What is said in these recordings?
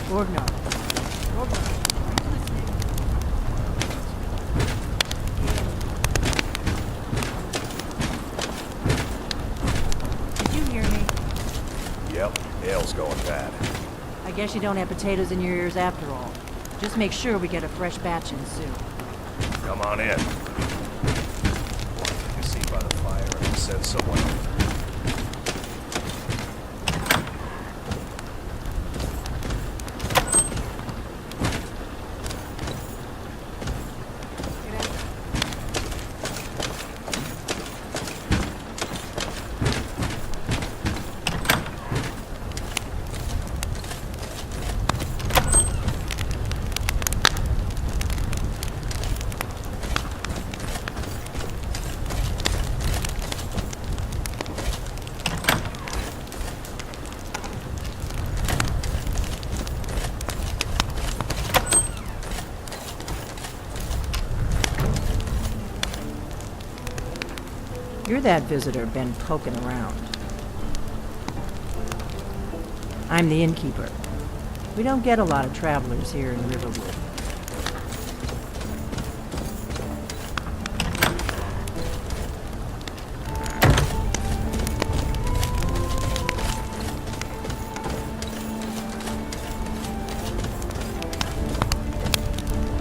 Orgnar. Orgnar, are you listening? Did you hear me? Yep, ale's going bad. I guess you don't have potatoes in your ears after all. Just make sure we get a fresh batch in soon. Come on in. Take a seat by the fire and I'll send someone over. You're that visitor been poking around. I'm the innkeeper. We don't get a lot of travelers here in Riverwood.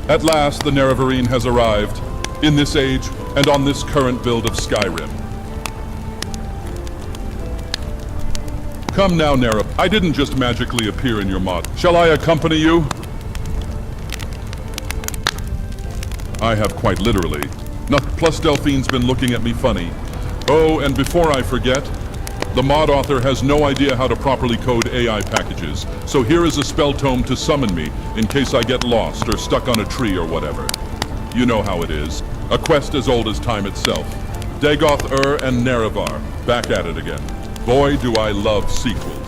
At last, the Nerevarine has arrived, in this age and on this current build of Skyrim. Come now, Nera. I didn't just magically appear in your mod. Shall I accompany you? I have quite literally. Plus Delphine's been looking at me funny. Oh, and before I forget, the mod author has no idea how to properly code AI packages, so here is a spell tome to summon me in case I get lost or stuck on a tree or whatever. You know how it is. A quest as old as time itself. Dagoth and Nerevar, back at it again. Boy, do I love sequels.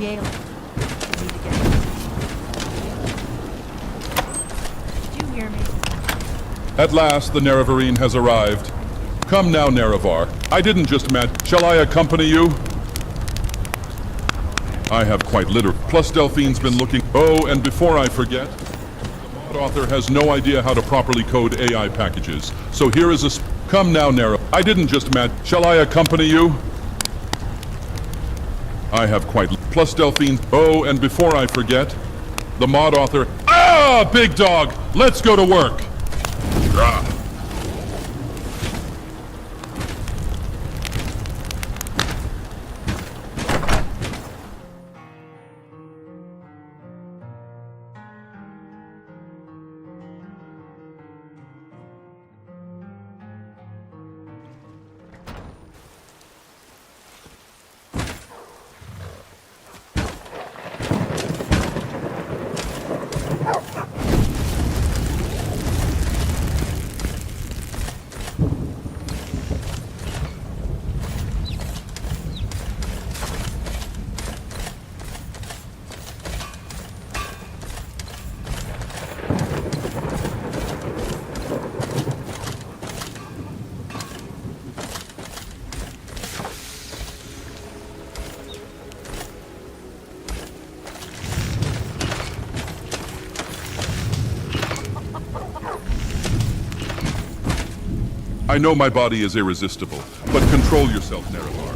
Yale. We need to get... Did you hear me? At last, the Nerevarine has arrived. Come now, Nerevar. I didn't just met. Shall I accompany you? I have quite literally. Plus Delphine's been looking. Oh, and before I forget, the mod author has no idea how to properly code AI packages. So here is a... Come now, Nero. I didn't just met. Shall I accompany you? I have quite... Plus Delphine... Oh, and before I forget, the mod author... Ah, big dog! Let's go to work! Ah. I know my body is irresistible, but control yourself, Nerevar.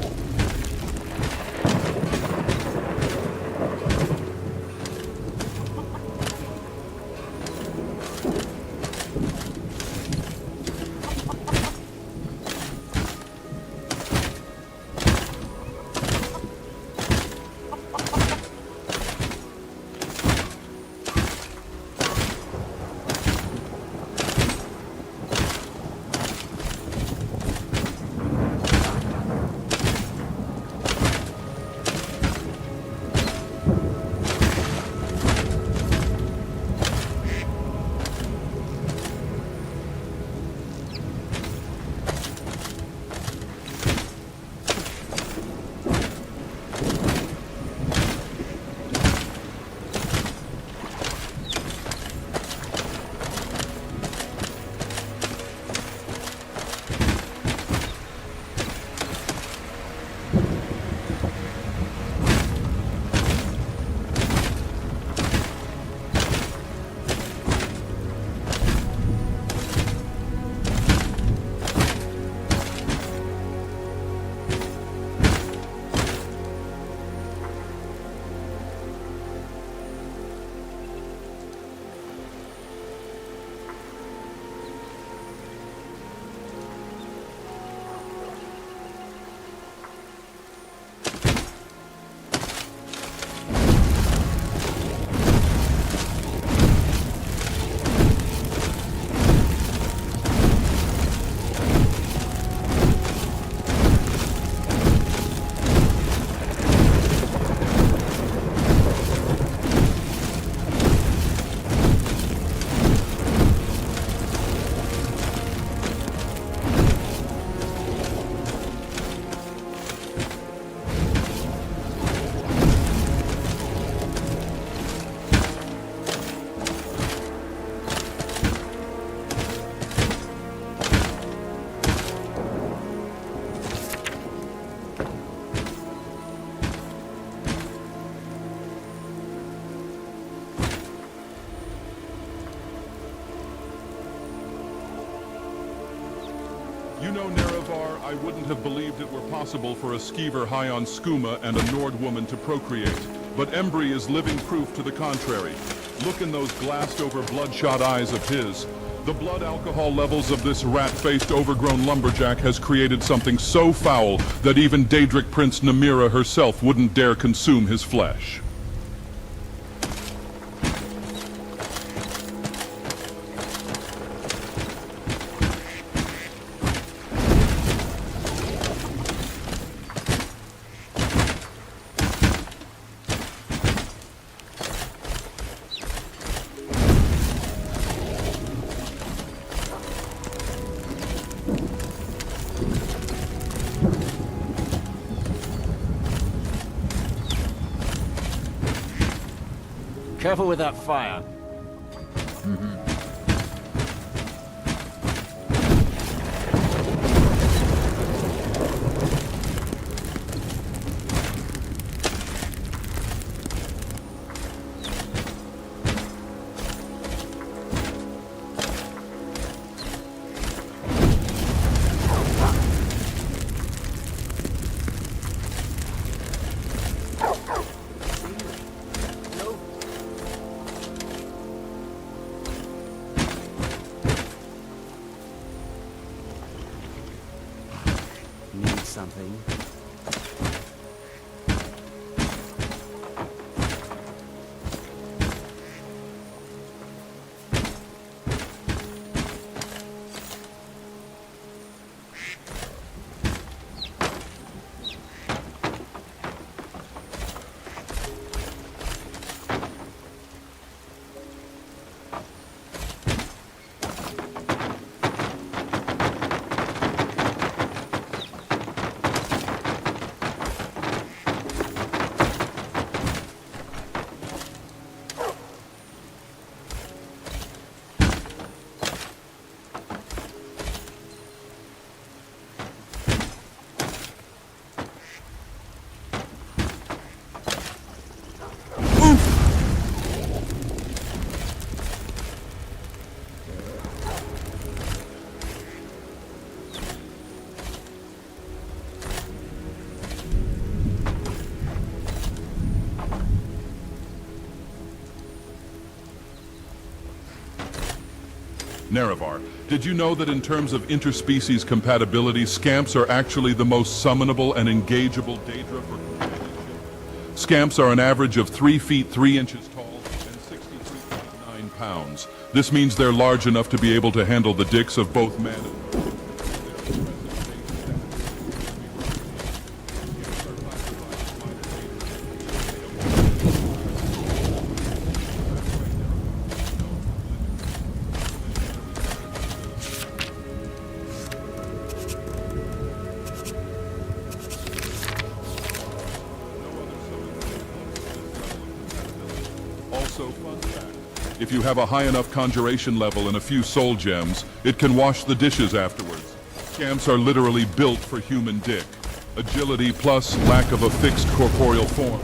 You know, Nerevar, I wouldn't have believed it were possible for a skeever high on skooma and a Nord woman to procreate. But Embry is living proof to the contrary. Look in those glassed-over bloodshot eyes of his. The blood alcohol levels of this rat-faced overgrown lumberjack has created something so foul that even Daedric Prince Namira herself wouldn't dare consume his flesh. Careful with that fire. Need something? Nerevar, did you know that in terms of interspecies compatibility, scamps are actually the most summonable and engageable Daedra for companionship? Scamps are an average of 3 feet 3 inches tall and 63.9 pounds. This means they're large enough to be able to handle the dicks of both men and women. Also, fun fact, if you have a high enough conjuration level and a few soul gems, it can wash the dishes afterwards. Scamps are literally built for human dick. Agility plus lack of a fixed corporeal form.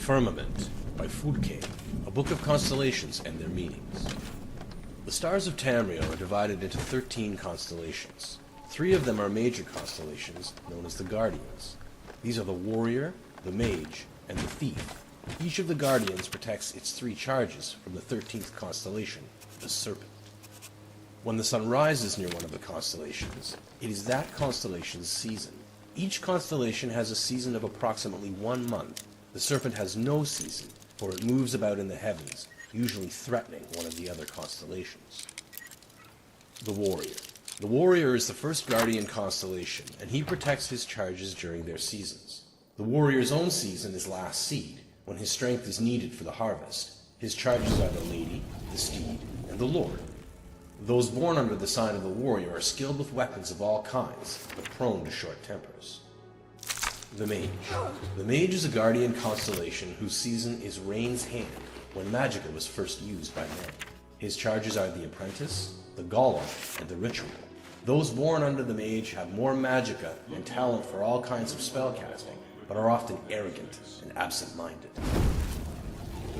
Firmament by Foodcave, a book of constellations and their meanings. The stars of Tamriel are divided into 13 constellations. 3 of them are major constellations, known as the Guardians. These are the Warrior, the Mage, and the Thief. Each of the Guardians protects its 3 charges from the 13th constellation, the Serpent. When the sun rises near one of the constellations, it is that constellation's season. Each constellation has a season of approximately 1 month. The Serpent has no season, for it moves about in the heavens, usually threatening one of the other constellations. The Warrior. The Warrior is the first Guardian constellation, and he protects his charges during their seasons. The Warrior's own season is Last Seed, when his strength is needed for the harvest. His charges are the Lady, the Steed, and the Lord. Those born under the sign of the Warrior are skilled with weapons of all kinds, but prone to short tempers. The Mage. The Mage is a Guardian constellation whose season is Rain's Hand, when Magicka was first used by men. His charges are the Apprentice, the Golem, and the Ritual. Those born under the Mage have more Magicka and talent for all kinds of spellcasting, but are often arrogant and absent-minded.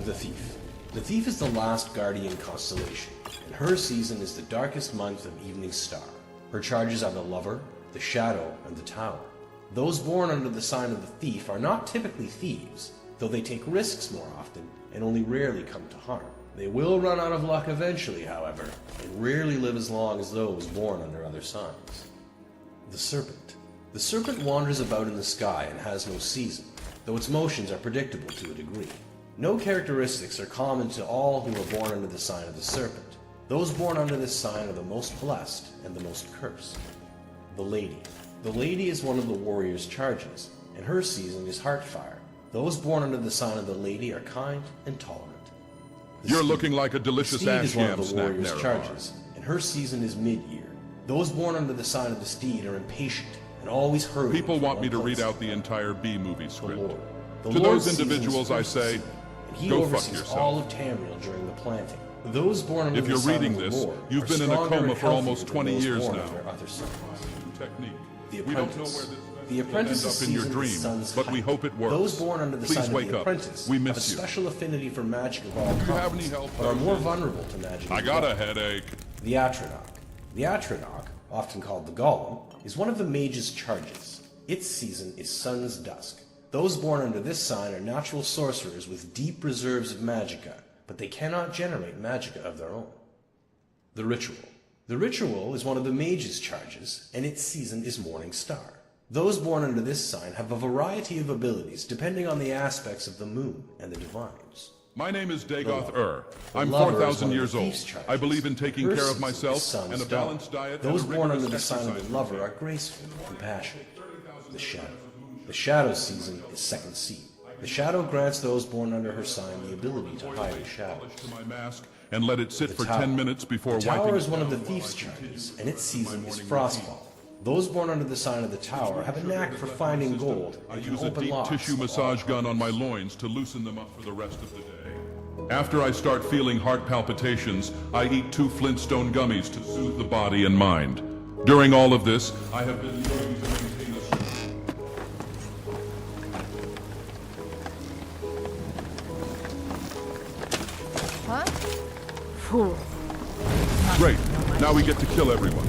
The Thief. The Thief is the last Guardian constellation, and her season is the darkest month of Evening Star. Her charges are the Lover, the Shadow, and the Tower. Those born under the sign of the Thief are not typically thieves, though they take risks more often and only rarely come to harm. They will run out of luck eventually, however, and rarely live as long as those born under other signs. The Serpent. The Serpent wanders about in the sky and has no season, though its motions are predictable to a degree. No characteristics are common to all who are born under the sign of the Serpent. Those born under this sign are the most blessed and the most cursed. The Lady. The Lady is one of the Warrior's charges, and her season is Heartfire. Those born under the sign of the Lady are kind and tolerant. You're Steed. looking like a delicious The Steed ash is one yam of the snack, Warrior's Naravar. charges, and her season is mid-year. Those born under the sign of the Steed are impatient and always hurrying. People from want me one to place read out to the another. entire B-movie The script. Lord. The To Lord's those season is individuals I first say, season, and he go fuck oversees yourself. all of Tamriel during the planting. Those born under If the you're sign reading of the this, Lord you've are been in a stronger coma and for almost healthier 20 than those years born now. under other signs. Technique. The We don't know where Apprentice. this The will end Apprentice's up in your season dream, is Sun's but we height. hope it works. Those born under the Please sign of wake the up. Apprentice We have a miss you. special affinity for magic of all Do you have kinds, any help, but are more Thursday? vulnerable to magic. I as got well. a headache. The Atronach. The Atronach, often called the Golem, is one of the Mage's charges. Its season is Sun's Dusk. Those born under this sign are natural sorcerers with deep reserves of magicka, but they cannot generate magicka of their own. The Ritual. The Ritual is one of the Mage's charges, and its season is Morning Star. Those born under this sign have a variety of abilities depending on the aspects of the moon and the divines. My name is Dagoth Lover. The I'm Lover is 4,000 one of years the old. thief's charges. I believe in taking Her care of season myself is Sun's and a Dawn. balanced diet Those and a born rigorous under the sign of the exercise Lover routine. are graceful and compassionate. The Shadow. The Shadow's season is Second Seed. The Shadow grants those born under her sign the ability to hide in shadows. Polish to my mask and let it sit The for Tower. 10 minutes before The wiping Tower it is one of the down while Thief's I charges, continue and its my season is morning Frostfall. Those born under the sign of the Tower have a knack for finding gold I and can use a open deep locks tissue of all massage gun on my kinds. loins to loosen them up for the rest of the day. After I start feeling heart palpitations, I eat 2 Flintstone gummies to soothe the body and mind. During all of this, I have been learning to maintain a Huh? Phew. Great. Now we get to kill everyone.